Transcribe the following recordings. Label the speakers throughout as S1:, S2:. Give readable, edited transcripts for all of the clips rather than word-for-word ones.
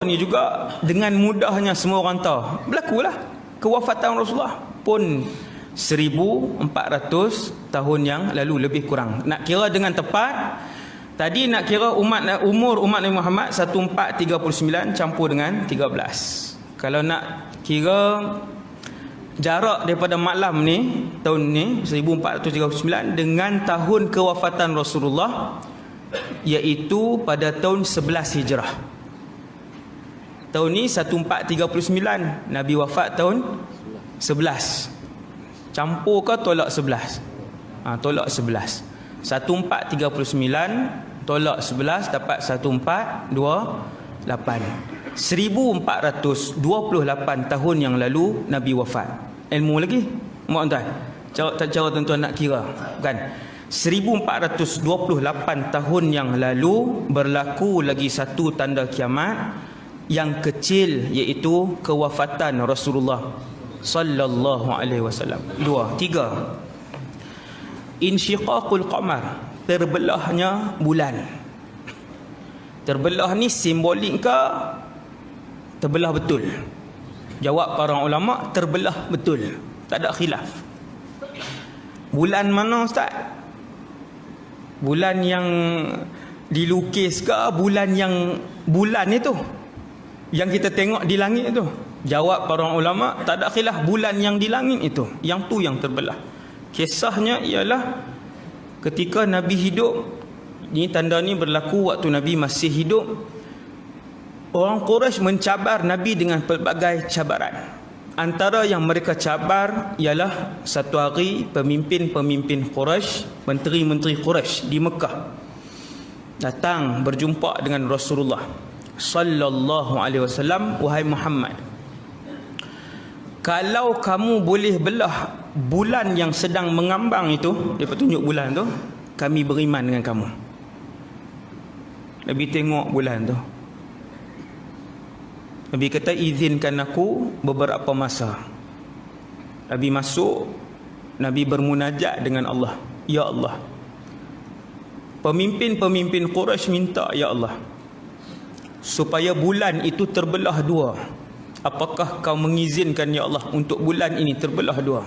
S1: Ni juga dengan mudahnya semua orang tahu. Berlakulah kewafatan Rasulullah pun 1400 tahun yang lalu lebih kurang. Nak kira dengan tepat, tadi nak kira umur umat Nabi Muhammad 1439 campur dengan 13. Kalau nak kira jarak daripada malam ni, tahun ni 1439 dengan tahun kewafatan Rasulullah, iaitu pada tahun 11 Hijrah. Tahun ni 1439, Nabi wafat tahun 11. Campur ke tolak 11? Tolak 11. 1439 tolak 11 dapat 1428. 1428 tahun yang lalu Nabi wafat. Ilmu lagi, mak tuan. Cara tuan-tuan nak kira, kan? 1428 tahun yang lalu berlaku lagi satu tanda kiamat yang kecil, iaitu kewafatan Rasulullah sallallahu alaihi wasallam. 2, 3. Insyiqaqul qamar, terbelahnya bulan. Terbelah ni simbolik ke terbelah betul? Jawab para ulama, terbelah betul, tak ada khilaf. Bulan mana ustaz? Bulan yang dilukis ke bulan yang bulan itu yang kita tengok di langit itu? Jawab para ulama, tak ada khilaf, bulan yang di langit itu, yang tu yang terbelah. Kisahnya ialah ketika Nabi hidup, ni tanda ni berlaku waktu Nabi masih hidup. Orang Quraisy mencabar Nabi dengan pelbagai cabaran. Antara yang mereka cabar ialah satu hari pemimpin-pemimpin Quraisy, menteri-menteri Quraisy di Mekah datang berjumpa dengan Rasulullah sallallahu alaihi wasallam. Wahai Muhammad, kalau kamu boleh belah bulan yang sedang mengambang itu, dia tunjuk bulan tu, kami beriman dengan kamu. Nabi tengok bulan tu, Nabi kata, izinkan aku beberapa masa. Nabi masuk, Nabi bermunajat dengan Allah. Ya Allah, pemimpin-pemimpin Quraisy minta, ya Allah, supaya bulan itu terbelah dua. Apakah kau mengizinkan ya Allah untuk bulan ini terbelah dua?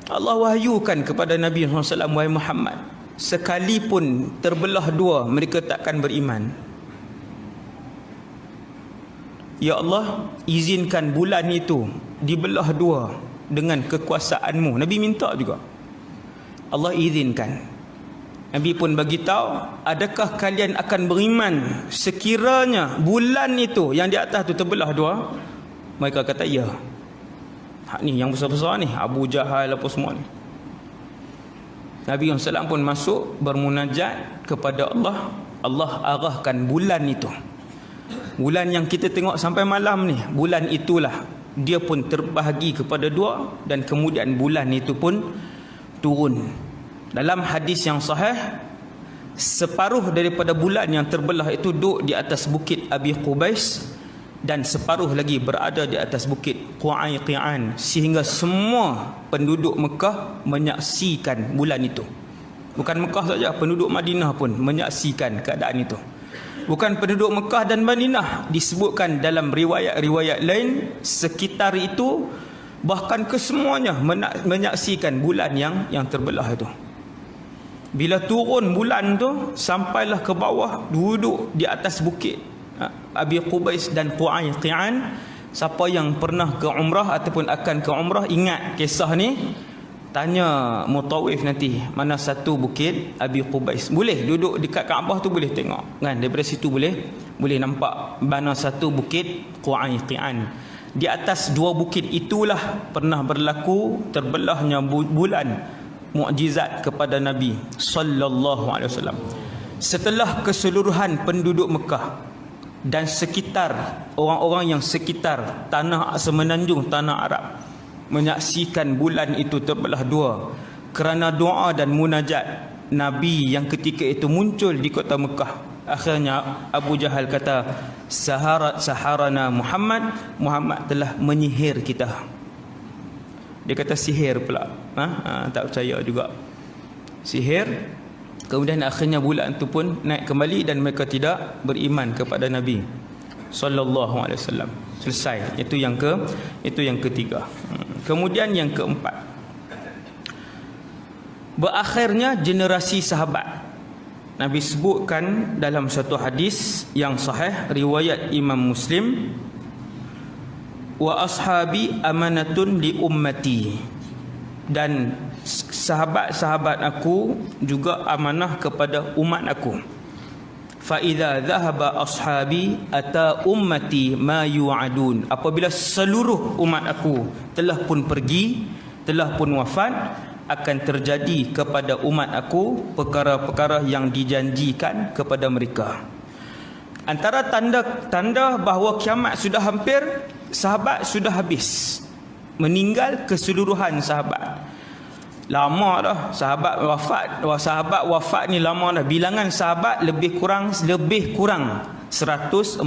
S1: Allah wahyukan kepada Nabi SAW, wahai Muhammad, sekalipun terbelah dua, mereka takkan beriman. Ya Allah, izinkan bulan itu dibelah dua dengan kekuasaanmu. Nabi minta juga, Allah izinkan. Nabi pun bagi tahu, adakah kalian akan beriman sekiranya bulan itu yang di atas tu terbelah dua? Mereka kata ya. Hak ni yang besar-besar ni, Abu Jahal apa semua ni. Nabi SAW pun masuk bermunajat kepada Allah. Allah arahkan bulan itu, bulan yang kita tengok sampai malam ni, bulan itulah dia pun terbahagi kepada dua, dan kemudian bulan itu pun turun. Dalam hadis yang sahih, separuh daripada bulan yang terbelah itu duduk di atas bukit Abi Qubais, dan separuh lagi berada di atas bukit Qu'ayqi'an, sehingga semua penduduk Mekah menyaksikan bulan itu. Bukan Mekah saja, penduduk Madinah pun menyaksikan keadaan itu. Bukan penduduk Mekah dan Madinah, disebutkan dalam riwayat-riwayat lain sekitar itu, bahkan kesemuanya menyaksikan bulan yang terbelah itu. Bila turun bulan tu, sampailah ke bawah, duduk di atas bukit Abi Qubais dan Qu'ayqi'an. Siapa yang pernah ke umrah ataupun akan ke umrah ingat kisah ni, tanya mutawif nanti, mana satu bukit Abi Qubais. Boleh duduk dekat Kaabah tu, boleh tengok kan, daripada situ boleh nampak mana satu bukit Qu'ayqi'an. Di atas dua bukit itulah pernah berlaku terbelahnya bulan, mukjizat kepada Nabi sallallahu alaihi wasallam. Setelah keseluruhan penduduk Mekah dan sekitar, orang-orang yang sekitar tanah semenanjung tanah Arab menyaksikan bulan itu terbelah dua, kerana doa dan munajat Nabi yang ketika itu muncul di kota Mekah, akhirnya Abu Jahal kata, saharana Muhammad telah menyihir kita. Dia kata sihir pula. Tak percaya juga. Sihir. Kemudian akhirnya bulan itu pun naik kembali dan mereka tidak beriman kepada Nabi sallallahu alaihi wasallam. Selesai. Itu yang ketiga. Kemudian yang keempat, berakhirnya generasi sahabat. Nabi sebutkan dalam satu hadis yang sahih riwayat Imam Muslim, wa ashabi amanatun li ummati, dan sahabat-sahabat aku juga amanah kepada umat aku. Fa idza dhahaba ashabi ata ummati ma yu'adun, apabila seluruh umat aku telah pun pergi, telah pun wafat, akan terjadi kepada umat aku perkara-perkara yang dijanjikan kepada mereka. Antara tanda bahawa kiamat sudah hampir, sahabat sudah habis, meninggal keseluruhan sahabat. Lama dah sahabat wafat ni, lama dah. Bilangan sahabat lebih kurang 140,000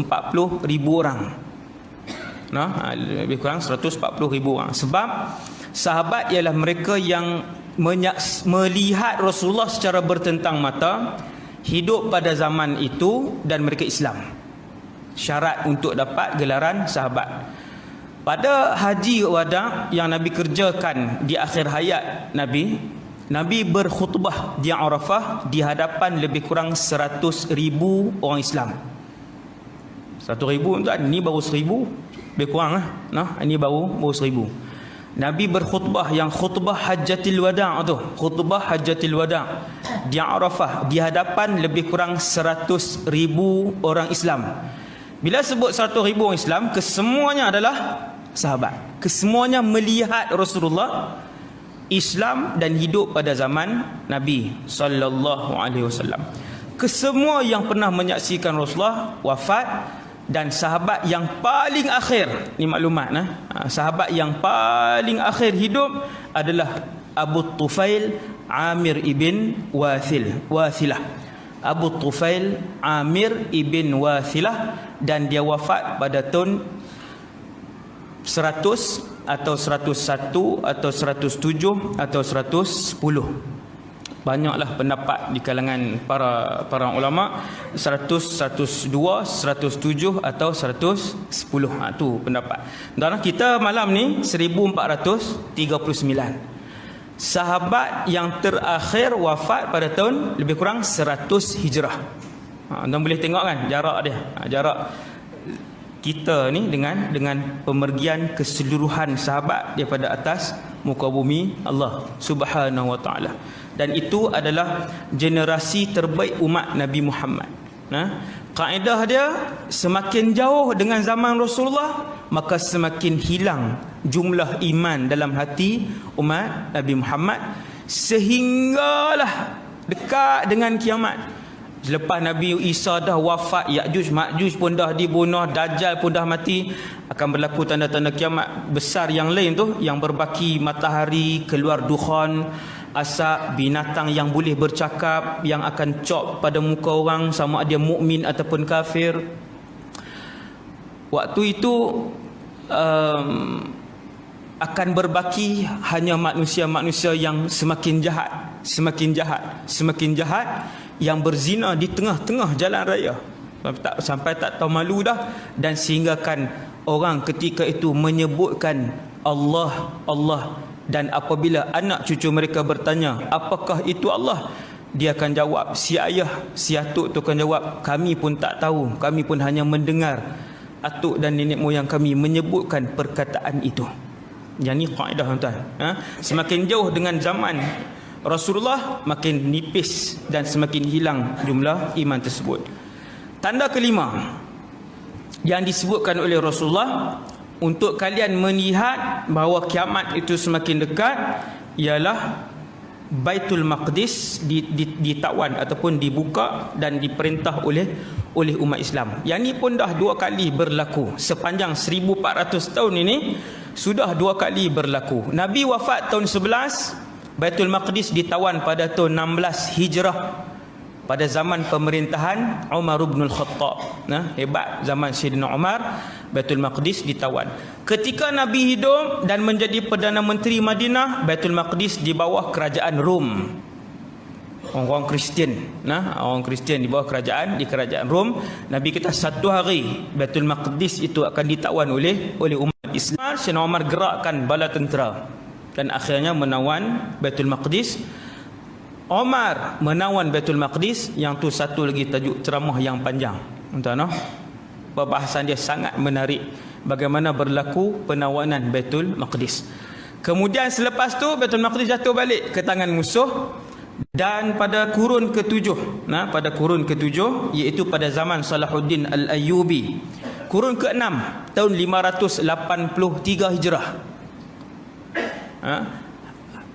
S1: orang. Lebih kurang 140,000 orang. Sebab sahabat ialah mereka yang melihat Rasulullah secara bertentang mata, hidup pada zaman itu, dan mereka Islam. Syarat untuk dapat gelaran sahabat. Pada haji wada yang Nabi kerjakan di akhir hayat Nabi berkhutbah di Arafah di hadapan lebih kurang 100,000 orang Islam. 100,000 tuan, ni baru 1,000, lebih kurang lah. Ini baru 1,000. Nabi berkhutbah yang khutbah Hajjatul Wada' tu, khutbah Hajjatul Wada' di Arafah di hadapan lebih kurang 100,000 orang Islam. Bila sebut 100,000 orang Islam, kesemuanya adalah sahabat. Kesemuanya melihat Rasulullah Islam dan hidup pada zaman Nabi sallallahu alaihi wasallam. Kesemua yang pernah menyaksikan Rasulullah wafat, dan sahabat yang paling akhir, ni maklumat sahabat yang paling akhir hidup adalah Abu Tufail Amir ibn Wathilah. Abu Tufail Amir ibn Wathilah, dan dia wafat pada tahun 100 atau 101 atau 107 atau 110. Banyaklah pendapat di kalangan para ulama, 100, 102, 107 atau 110. Tu pendapat. Dan kita malam ni 1439. Sahabat yang terakhir wafat pada tahun lebih kurang 100 Hijrah. Anda boleh tengok kan jarak dia. Jarak kita ni dengan pemergian keseluruhan sahabat daripada atas muka bumi Allah Subhanahu wa taala. Dan itu adalah generasi terbaik umat Nabi Muhammad. Kaedah dia, semakin jauh dengan zaman Rasulullah, maka semakin hilang jumlah iman dalam hati umat Nabi Muhammad, sehinggalah dekat dengan kiamat. Selepas Nabi Isa dah wafat, Ya'juj Ma'juj pun dah dibunuh, Dajjal pun dah mati, akan berlaku tanda-tanda kiamat besar yang lain tu, yang berbaki matahari, keluar dukhan, asap, binatang yang boleh bercakap, yang akan cop pada muka orang sama ada mukmin ataupun kafir. Waktu itu akan berbaki hanya manusia-manusia yang semakin jahat, yang berzina di tengah-tengah jalan raya sampai tak tahu malu dah, dan sehinggakan orang ketika itu menyebutkan Allah, Allah. Dan apabila anak cucu mereka bertanya, apakah itu Allah? Dia akan jawab, si ayah, si atuk tu akan jawab, kami pun tak tahu, kami pun hanya mendengar atuk dan nenek moyang kami menyebutkan perkataan itu. Yang ni kaedah tuan. Semakin jauh dengan zaman Rasulullah, makin nipis dan semakin hilang jumlah iman tersebut. Tanda kelima yang disebutkan oleh Rasulullah untuk kalian melihat bahawa kiamat itu semakin dekat ialah Baitul Maqdis ditawan ataupun dibuka dan diperintah oleh umat Islam. Yang ni pun dah 2 kali berlaku sepanjang 1400 tahun ini, sudah 2 kali berlaku. Nabi wafat tahun 11, Baitul Maqdis ditawan pada tahun 16 Hijrah pada zaman pemerintahan Umar bin Al-Khattab. Hebat zaman Sayyidina Umar, Baitul Maqdis ditawan. Ketika Nabi hidup dan menjadi Perdana Menteri Madinah, Baitul Maqdis di bawah kerajaan Rom. orang Kristian, orang Kristian di bawah kerajaan, di kerajaan Rom. Nabi kata satu hari Baitul Maqdis itu akan ditawan oleh umat Islam. Sayyidina Umar gerakkan bala tentera dan akhirnya menawan Baitul Maqdis. Umar menawan Baitul Maqdis. Yang tu satu lagi tajuk ceramah yang panjang, tuan-tuan. Perbahasan dia sangat menarik, bagaimana berlaku penawanan Baitul Maqdis. Kemudian selepas tu Baitul Maqdis jatuh balik ke tangan musuh. Dan pada kurun ke-7, pada kurun ke-7, iaitu pada zaman Salahuddin Al-Ayyubi, kurun ke-6 tahun 583 Hijrah.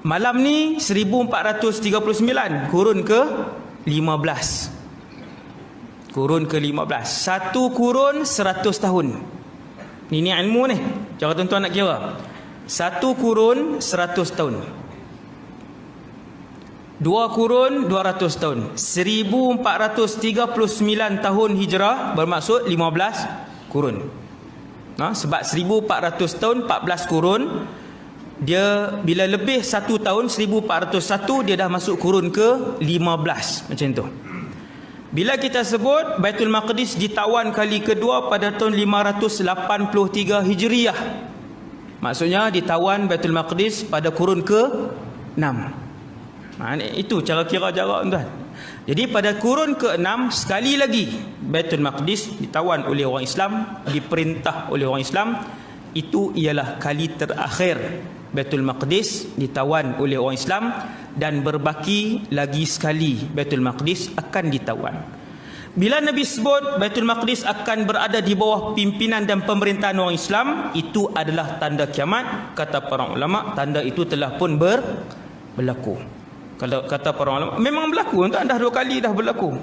S1: Malam ni 1439, kurun ke-15. Kurun ke-15. Satu kurun 100 tahun. Ini ilmu ni. Cara tuan-tuan nak kira. Satu kurun 100 tahun. Dua kurun 200 tahun. 1439 tahun Hijrah bermaksud 15 kurun. Sebab 1400 tahun 14 kurun. Dia bila lebih 1 tahun 1401 dia dah masuk kurun ke 15. Macam tu. Bila kita sebut Baitul Maqdis ditawan kali kedua pada tahun 583 Hijriah. Maksudnya ditawan Baitul Maqdis pada kurun ke-6. Itu cara kira jarak, tuan. Jadi pada kurun ke-6 sekali lagi Baitul Maqdis ditawan oleh orang Islam, diperintah oleh orang Islam. Itu ialah kali terakhir Baitul Maqdis ditawan oleh orang Islam, dan berbaki lagi sekali Baitul Maqdis akan ditawan. Bila Nabi sebut Baitul Maqdis akan berada di bawah pimpinan dan pemerintahan orang Islam, itu adalah tanda kiamat. Kata para ulama, tanda itu telah pun berlaku. Kalau kata para ulama, memang berlaku, dah 2 kali dah berlaku.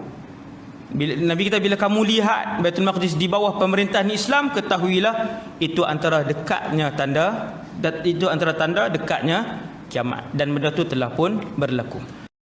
S1: Nabi kita, bila kamu lihat Baitul Maqdis di bawah pemerintahan Islam, ketahuilah itu antara dekatnya tanda, dan itu antara tanda dekatnya kiamat, dan benda itu telah pun berlaku.